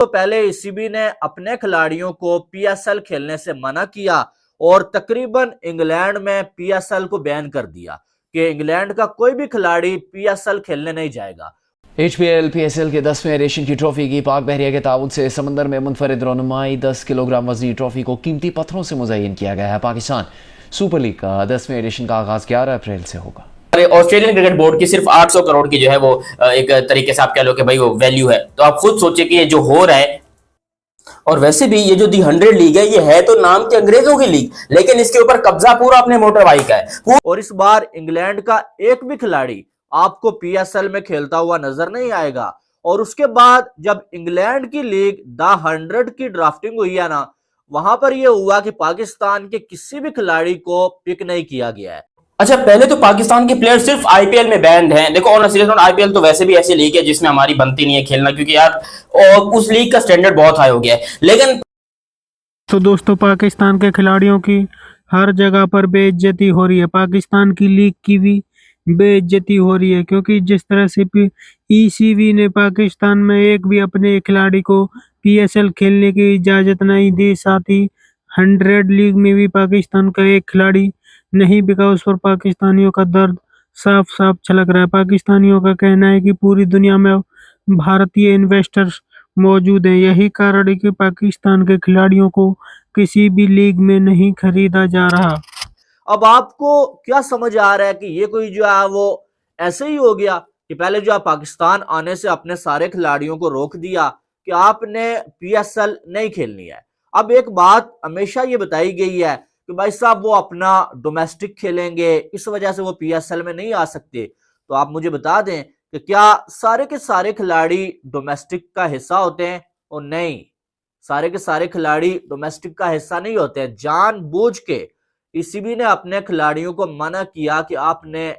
तो पहले ईसीबी ने अपने खिलाड़ियों को पीएसएल खेलने से मना किया और तकरीबन इंग्लैंड में पीएसएल को बैन कर दिया कि इंग्लैंड का कोई भी खिलाड़ी पीएसएल खेलने नहीं जाएगा। HPL PSL के 10वें एडिशन की ट्रॉफी की पाक बहरिया के ताउन से समंदर में मुनफरिद रनुमाई 10 किलोग्राम वजनी ट्रॉफी को कीमती पत्थरों से मुज़य्यन किया गया है। पाकिस्तान सुपर लीग का 10वें एडिशन का आगाज 11 अप्रैल से होगा। ऑस्ट्रेलियन क्रिकेट बोर्ड की सिर्फ 800 करोड़ की जो है वो एक तरीके से आप कह लो कि भाई वो वैल्यू है। तो आप खुद सोचिए कि ये जो हो रहा है, और वैसे भी ये जो दी 100 लीग है ये है तो नाम के अंग्रेजों की लीग, लेकिन इसके ऊपर कब्जा पूरा अपने मोटर भाई का है। और इस बार इंग्लैंड का एक भी खिलाड़ी आपको पीएसएल में खेलता हुआ नजर नहीं आएगा। और उसके बाद जब इंग्लैंड की लीग द 100 की ड्राफ्टिंग हुई है ना, वहां पर यह हुआ कि पाकिस्तान के किसी भी खिलाड़ी को पिक नहीं किया गया है। अच्छा, पहले तो पाकिस्तान के प्लेयर सिर्फ आईपीएल में बैंड हैं। देखो ऑन सीरियस नोट, आईपीएल तो वैसे भी ऐसी लीग है जिसमें हमारी बनती नहीं है खेलना, क्योंकि यार उस लीग का स्टैंडर्ड बहुत हाई हो गया है। लेकिन तो दोस्तों, पाकिस्तान के खिलाड़ियों की हर जगह पर बेइज्जती हो रही है। पाकिस्तान की लीग की भी बेइज्जती हो रही है, क्योंकि जिस तरह से ईसीबी ने पाकिस्तान में एक भी अपने खिलाड़ी को पीएसएल खेलने की इजाज़त नहीं दी, साथ ही 100 लीग में भी पाकिस्तान का एक खिलाड़ी नहीं बिका। उस पर पाकिस्तानियों का दर्द साफ साफ छलक रहा है। पाकिस्तानियों का कहना है कि पूरी दुनिया में भारतीय इन्वेस्टर्स मौजूद हैं, यही कारण है कि पाकिस्तान के खिलाड़ियों को किसी भी लीग में नहीं खरीदा जा रहा। अब आपको क्या समझ आ रहा है कि ये कोई जो है वो ऐसे ही हो गया कि पहले जो है पाकिस्तान आने से अपने सारे खिलाड़ियों को रोक दिया कि आपने पीएसएल नहीं खेलनी है। अब एक बात हमेशा ये बताई गई है कि भाई साहब वो अपना डोमेस्टिक खेलेंगे, इस वजह से वो पीएसएल में नहीं आ सकते। तो आप मुझे बता दें कि क्या सारे के सारे खिलाड़ी डोमेस्टिक का हिस्सा होते हैं? और नहीं, सारे के सारे खिलाड़ी डोमेस्टिक का हिस्सा नहीं होते हैं। जानबूझ के ईसीबी ने अपने खिलाड़ियों को मना किया कि आपने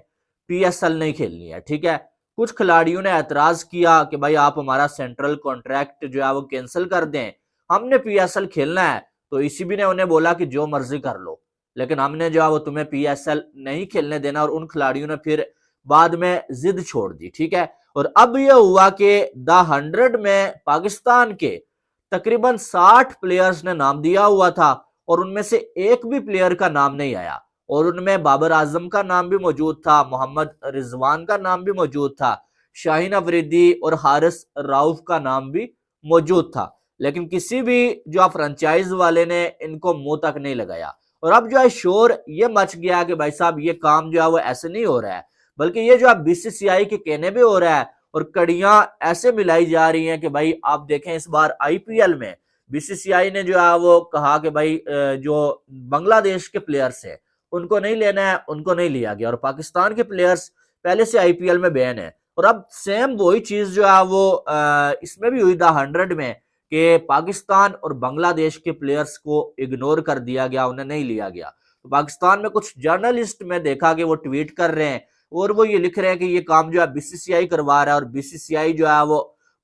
पीएसएल नहीं खेलनी है, ठीक है। कुछ खिलाड़ियों ने एतराज किया कि भाई आप हमारा सेंट्रल कॉन्ट्रैक्ट जो है वो कैंसिल कर दें, हमने पीएसएल खेलना है। तो ईसीबी ने उन्हें बोला कि जो मर्जी कर लो, लेकिन हमने जो है वो तुम्हें पीएसएल नहीं खेलने देना। और उन खिलाड़ियों ने फिर बाद में जिद छोड़ दी, ठीक है। और अब यह हुआ कि द 100 में पाकिस्तान के तकरीबन 60 प्लेयर्स ने नाम दिया हुआ था और उनमें से एक भी प्लेयर का नाम नहीं आया। और उनमें बाबर आजम का नाम भी मौजूद था, मोहम्मद रिजवान का नाम भी मौजूद था, शाहीन अफरीदी और हारिस राउफ का नाम भी मौजूद था। लेकिन किसी भी जो फ्रेंचाइज वाले ने इनको मुंह तक नहीं लगाया। और अब जो है शोर ये मच गया कि भाई साहब ये काम जो है वो ऐसे नहीं हो रहा है, बल्कि ये जो है बीसीसीआई के कहने पे हो रहा है। और कड़ियां ऐसे मिलाई जा रही हैं कि भाई आप देखें इस बार आईपीएल में बीसीसीआई ने जो है वो कहा कि भाई जो बांग्लादेश के प्लेयर्स हैं उनको नहीं लेना है, उनको नहीं लिया गया। और पाकिस्तान के प्लेयर्स पहले से आईपीएल में बैन है। और अब सेम वही चीज जो है वो इसमें भी हुई द 100 में कि पाकिस्तान और बांग्लादेश के प्लेयर्स को इग्नोर कर दिया गया, उन्हें नहीं लिया गया। तो पाकिस्तान में कुछ जर्नलिस्ट में देखा कि वो ट्वीट कर रहे हैं और वो ये लिख रहे हैं कि ये काम जो है बीसीसीआई करवा रहा है और बीसीसीआई जो है वो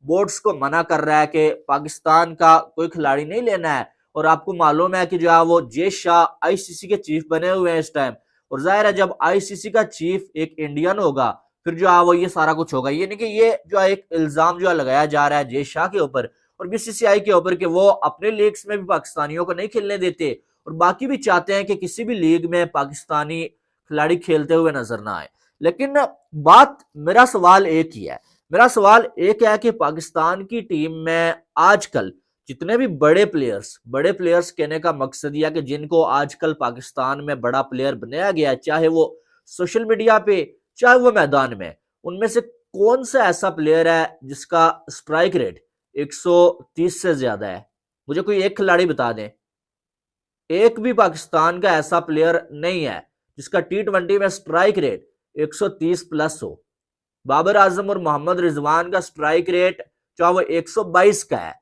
बोर्ड्स को मना कर रहा है कि पाकिस्तान का कोई खिलाड़ी नहीं लेना है। और आपको मालूम है कि जो है वो जय शाह आईसीसी के चीफ बने हुए हैं इस टाइम। और जाहिर है जब आईसीसी का चीफ एक इंडियन होगा फिर जो है वो ये सारा कुछ होगा। ये नहीं कि ये जो है एक इल्जाम जो है लगाया जा रहा है जय शाह के ऊपर और बीसीसीआई के ऊपर कि वो अपने लीग्स में भी पाकिस्तानियों को नहीं खेलने देते और बाकी भी चाहते हैं कि किसी भी लीग में पाकिस्तानी खिलाड़ी खेलते हुए नजर ना आए। लेकिन बात मेरा सवाल एक ही है, मेरा सवाल एक है कि पाकिस्तान की टीम में आजकल जितने भी बड़े प्लेयर्स कहने का मकसद यह कि जिनको आजकल पाकिस्तान में बड़ा प्लेयर बनाया गया है, चाहे वो सोशल मीडिया पे चाहे वो मैदान में, उनमें से कौन सा ऐसा प्लेयर है जिसका स्ट्राइक रेट 130 से ज्यादा है? मुझे कोई एक खिलाड़ी बता दें। एक भी पाकिस्तान का ऐसा प्लेयर नहीं है जिसका टी20 में स्ट्राइक रेट 130 प्लस हो। बाबर आजम और मोहम्मद रिजवान का स्ट्राइक रेट चाहे वो 122 का है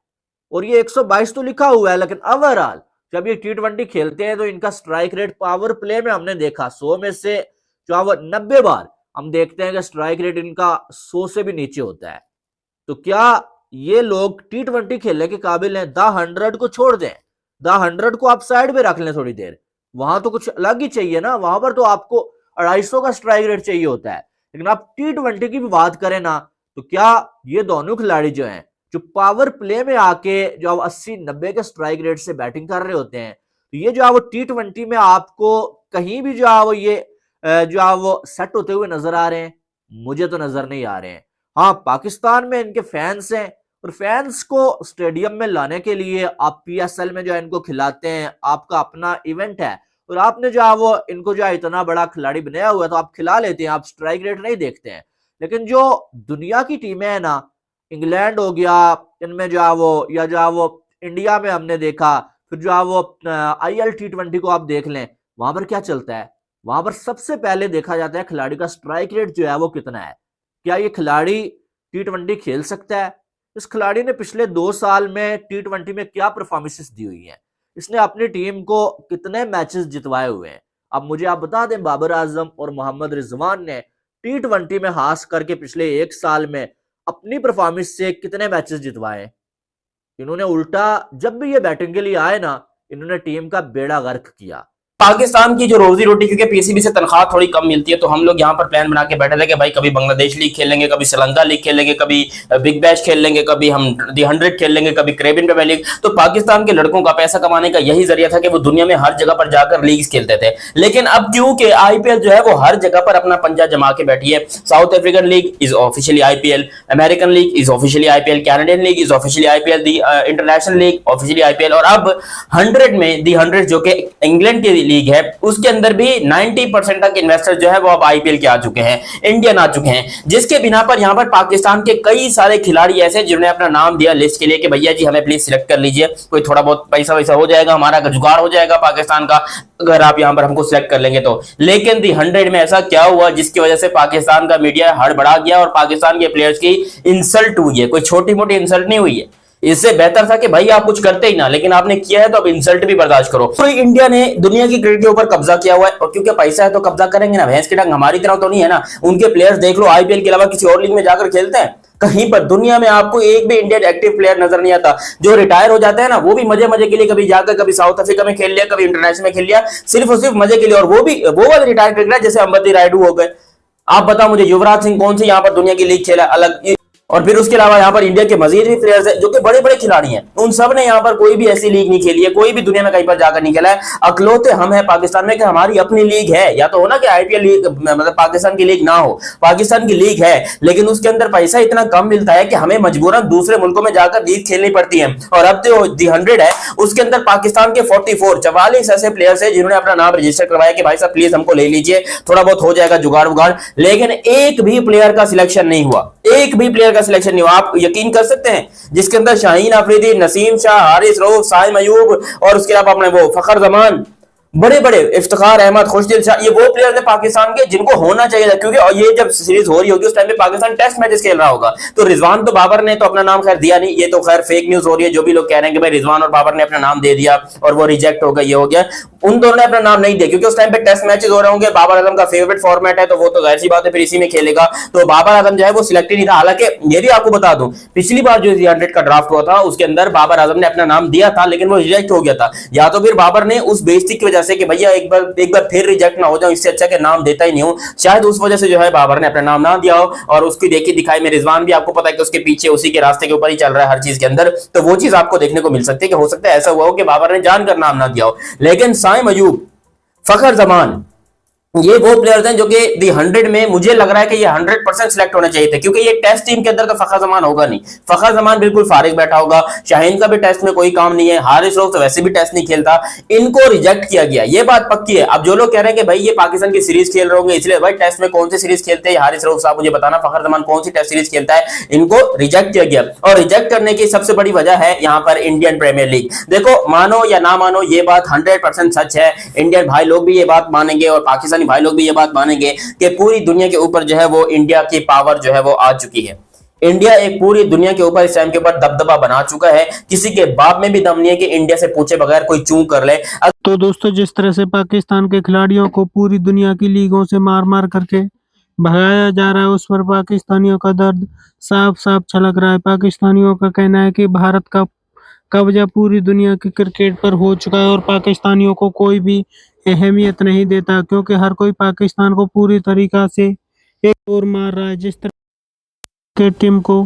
और ये 122 तो लिखा हुआ है, लेकिन ओवरऑल जब ये टी20 खेलते हैं तो इनका स्ट्राइक रेट पावर प्ले में हमने देखा 100 में से चाहे वो 90 बार हम देखते हैं कि स्ट्राइक रेट इनका 100 से भी नीचे होता है। तो क्या ये लोग टी20 खेलने के काबिल हैं? द 100 को छोड़ दें, द 100 को आप साइड में रख लें थोड़ी देर, वहां तो कुछ अलग ही चाहिए ना। वहां पर तो आपको 250 का स्ट्राइक रेट चाहिए होता है। लेकिन आप टी20 की भी बात करें ना, तो क्या ये दोनों खिलाड़ी जो हैं जो पावर प्ले में आके जो 80-90 के स्ट्राइक रेट से बैटिंग कर रहे होते हैं, तो ये जो है वो T20 में आपको कहीं भी जो है वो ये जो है वो सेट होते हुए नजर आ रहे हैं? मुझे तो नजर नहीं आ रहे हैं। हाँ, पाकिस्तान में इनके फैंस हैं और फैंस को स्टेडियम में लाने के लिए आप PSL में जो है इनको खिलाते हैं, आपका अपना इवेंट है और आपने जो है वो इनको जो है इतना बड़ा खिलाड़ी बनाया हुआ है तो आप खिला लेते हैं, आप स्ट्राइक रेट नहीं देखते हैं। लेकिन जो दुनिया की टीमें हैं ना, इंग्लैंड हो गया, इनमें जो है वो या जो है वो इंडिया में हमने देखा, फिर जो है वो IL T20 को आप देख लें, वहां पर क्या चलता है? वहां पर सबसे पहले देखा जाता है खिलाड़ी का स्ट्राइक रेट जो है वो कितना है, क्या ये खिलाड़ी T20 खेल सकता है? इस खिलाड़ी ने पिछले 2 साल में T20 में क्या परफॉर्मेंसेस दी हुई है, इसने अपनी टीम को कितने मैचेस जितवाए हुए हैं। अब मुझे आप बता दें, बाबर आजम और मोहम्मद रिजवान ने T20 में हास करके पिछले 1 साल में अपनी परफॉर्मेंस से कितने मैचेस जितवाए? इन्होंने उल्टा जब भी ये बैटिंग के लिए आए ना, इन्होंने टीम का बेड़ा गर्क किया। पाकिस्तान की जो रोजी रोटी, क्योंकि पीसीबी से तनख्वाह थोड़ी कम मिलती है, तो हम लोग यहाँ पर प्लान बना के बैठे थे कि भाई कभी बांग्लादेश लीग खेल लेंगे, कभी श्रीलंका लीग खेल लेंगे, कभी बिग बैश खेल लेंगे, कभी हम दी 100 खेल लेंगे, कभी कैरेबियन प्रीमियर लीग। तो पाकिस्तान के लड़कों का पैसा कमाने का यही जरिया था कि वो दुनिया में हर जगह पर जाकर लीग खेलते थे। लेकिन अब क्योंकि IPL जो है वो हर जगह पर अपना पंजा जमा के बैठी है, south African league is officially IPL, American league is officially IPL, Canadian league is officially IPL, the international league officially IPL, और अब 100 में दी 100 जो कि इंग्लैंड की लीग है उसके अंदर भी 90% तक इन्वेस्टर जो है वो अब IPL के आ चुके हैं, इंडियन आ चुके हैं, जिसके बिना पर यहां पर पाकिस्तान के कई सारे खिलाड़ी ऐसे जिन्होंने अपना नाम दिया लिस्ट के लिए कि भैया जी हमें प्लीज सिलेक्ट कर लीजिए, कोई थोड़ा बहुत पैसा वैसा हो जाएगा, हमारा जुगाड़ हो जाएगा पाकिस्तान का, अगर आप यहां पर हमको सिलेक्ट कर लेंगे तो। लेकिन दी 100 में ऐसा क्या हुआ जिसकी वजह से पाकिस्तान का मीडिया हड़बड़ा गया और पाकिस्तान के प्लेयर्स की इंसल्ट हुई है। कोई छोटी मोटी इंसल्ट नहीं हुई है, इससे बेहतर था कि भाई आप कुछ करते ही ना, लेकिन आपने किया है तो अब इंसल्ट भी बर्दाश्त करो। तो इंडिया ने दुनिया की क्रिकेट के ऊपर कब्जा किया हुआ है, और क्योंकि पैसा है तो कब्जा करेंगे ना, भैंस की टांग हमारी तरह तो नहीं है ना। उनके प्लेयर्स देख लो, IPL के अलावा किसी और लीग में जाकर खेलते हैं? कहीं पर दुनिया में आपको एक भी इंडियन एक्टिव प्लेयर नजर नहीं आता। जो रिटायर हो जाते हैं ना, वो भी मजे मजे के लिए कभी जाकर कभी साउथ अफ्रीका में खेल लिया, कभी इंटरनेशनल में खेल लिया, सिर्फ और सिर्फ मजे के लिए, और वो भी वो वाले रिटायर क्रिकेटर जैसे अंबती रायडू हो गए। आप बताओ मुझे, युवराज सिंह कौन सी यहाँ पर दुनिया की लीग खेला अलग? और फिर उसके अलावा यहाँ पर इंडिया के मजीद भी प्लेयर्स हैं जो कि बड़े बड़े खिलाड़ी हैं, उन सब ने यहाँ पर कोई भी ऐसी लीग नहीं खेली है, कोई भी दुनिया में कहीं पर जाकर नहीं खेला है। अकलौते हम हैं पाकिस्तान में कि हमारी अपनी लीग है, या तो हो ना कि IPL लीग मतलब पाकिस्तान की लीग ना हो, पाकिस्तान की लीग है लेकिन उसके अंदर पैसा इतना कम मिलता है कि हमें मजबूरन दूसरे मुल्कों में जाकर लीग खेलनी पड़ती है। और अब तो दी 100 है, उसके अंदर पाकिस्तान के 44 ऐसे प्लेयर्स है जिन्होंने अपना नाम रजिस्टर करवाया कि भाई साहब प्लीज हमको ले लीजिए, थोड़ा बहुत हो जाएगा जुगाड़ उगाड़। लेकिन एक भी प्लेयर का सिलेक्शन नहीं हुआ, एक भी प्लेयर का सिलेक्शन नहीं हुआ। आप यकीन कर सकते हैं, जिसके अंदर शाहीन अफरीदी, नसीम शाह, हारिस रऊफ, साइम अयूब और उसके अलावा अपने वो फखर जमान, बड़े बड़े इफ्तिखार अहमद, खुशदिल शाह, ये वो प्लेयर थे पाकिस्तान के जिनको होना चाहिए था। क्योंकि और ये जब सीरीज हो रही होगी उस टाइम पे पाकिस्तान टेस्ट मैचेस खेल रहा होगा, तो रिजवान तो बाबर ने तो अपना नाम खैर दिया नहीं, ये तो खैर फेक न्यूज हो रही है, जो भी लोग कह रहे हैं कि भाई रिजवान और बाबर ने अपना नाम दे दिया और वो रिजेक्ट हो गया, ये हो गया, उन दोनों ने अपना नाम नहीं दिया क्योंकि उस टाइम पे टेस्ट मैचेस हो रहे होंगे। बाबर आजम का फेवरेट फॉर्मेट है तो वो तो जाहिर सी बात है फिर इसी में खेलेगा, तो बाबर आजम जो है वो सिलेक्ट ही नहीं था। हालांकि ये भी आपको बता दूं, पिछली बार जो 100 का ड्राफ्ट हुआ था उसके अंदर बाबर आजम ने अपना नाम दिया था लेकिन वो रिजेक्ट हो गया था। या तो फिर बाबर ने उस बेइज्जती की वजह से कि भैया एक बार फिर रिजेक्ट ना हो जाऊं, इससे अच्छा कि नाम देता ही नहीं हूं, शायद उस वजह से जो है बाबर ने अपना नाम ना दिया हो। और उसकी देखी दिखाई में रिजवान भी आपको पता है कि उसके पीछे उसी के रास्ते के ऊपर ही चल रहा है हर चीज के अंदर, तो वो चीज आपको देखने को मिल सकती है कि हो सकता है ऐसा हुआ हो कि बाबर ने जानकर नाम ना दिया हो। लेकिन साइम अयूब, फखर जमान, ये वो प्लेयर्स हैं जो कि दी 100 में मुझे लग रहा है कि ये 100% सिलेक्ट होने चाहिए थे, क्योंकि ये टेस्ट टीम के अंदर का फखर जमान होगा नहीं, फखर जमान बिल्कुल फारिग बैठा होगा, शाहीन का भी टेस्ट में कोई काम नहीं है, हारिस रऊफ तो वैसे भी टेस्ट नहीं खेलता, इनको रिजेक्ट किया गया, ये बात पक्की है। अब जो लोग कह रहे हैं कि भाई ये पाकिस्तान की सीरीज खेल रहे होंगे इसलिए, भाई टेस्ट में कौन सी सीरीज खेलते हैं हारिस रऊफ साहब, मुझे बताना, फखर जमान कौन सी टेस्ट सीरीज खेलता है? इनको रिजेक्ट किया गया, और रिजेक्ट करने की सबसे बड़ी वजह है यहाँ पर इंडियन प्रीमियर लीग। देखो, मानो या ना मानो, ये बात 100% सच है, इंडियन भाई लोग भी ये बात मानेंगे और पाकिस्तानी भाई लोग भी ये बात मानेंगे कि पूरी दुनिया के ऊपर जो है वो इंडिया की पावर जो है वो आ चुकी है। इंडिया एक पूरी दुनिया के ऊपर इस टाइम के ऊपर दबदबा बना चुका है, किसी के बाप में भी दम नहीं है कि इंडिया से पूछे बगैर कोई चूं कर ले। तो दोस्तों, जिस तरह से पाकिस्तान के खिलाड़ियों को पूरी दुनिया की लीगों से मार मार करके भगाया जा रहा है, उस पर पाकिस्तानियों का दर्द साफ साफ छलक रहा है। पाकिस्तानियों का कहना है कि भारत का कब्जा पूरी दुनिया की क्रिकेट पर हो चुका है और पाकिस्तानियों को कोई भी अहमियत नहीं देता, क्योंकि हर कोई पाकिस्तान को पूरी तरीका से एक और मार रहा है। जिस तरह क्रिकेट टीम को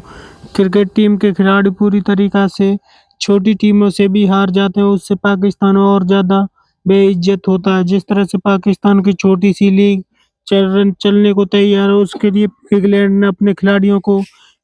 क्रिकेट टीम के खिलाड़ी पूरी तरीका से छोटी टीमों से भी हार जाते हैं, उससे पाकिस्तान और ज़्यादा बेइज्जत होता है। जिस तरह से पाकिस्तान की छोटी सी लीग चलने को तैयार है, उसके लिए इंग्लैंड ने अपने खिलाड़ियों को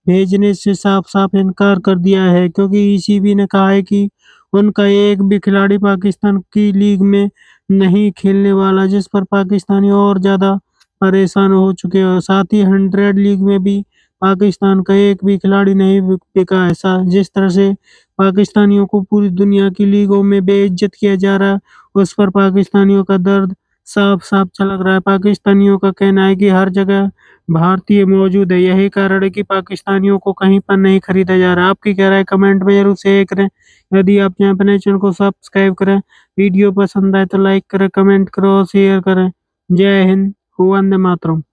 भेजने से साफ-साफ इनकार कर दिया है, क्योंकि ईसीबी ने कहा है कि उनका एक भी खिलाड़ी पाकिस्तान की लीग में नहीं खेलने वाला, जिस पर पाकिस्तानी और ज़्यादा परेशान हो चुके हैं। और साथ ही 100 लीग में भी पाकिस्तान का एक भी खिलाड़ी नहीं बिका है। जिस तरह से पाकिस्तानियों को पूरी दुनिया की लीगों में बेइज्जत किया जा रहा है, उस पर पाकिस्तानियों का दर्द साफ-साफ झलक रहा है। पाकिस्तानियों का कहना है कि हर जगह भारतीय मौजूद है, यही कारण है कि पाकिस्तानियों को कहीं पर नहीं खरीदा जा रहा। आपकी क्या राय कमेंट में ज़रूर शेयर करें। यदि आप यहाँ अपने चैनल को सब्सक्राइब करें, वीडियो पसंद आए तो लाइक करें, कमेंट करो और शेयर करें। जय हिंद, वंदे मातरम।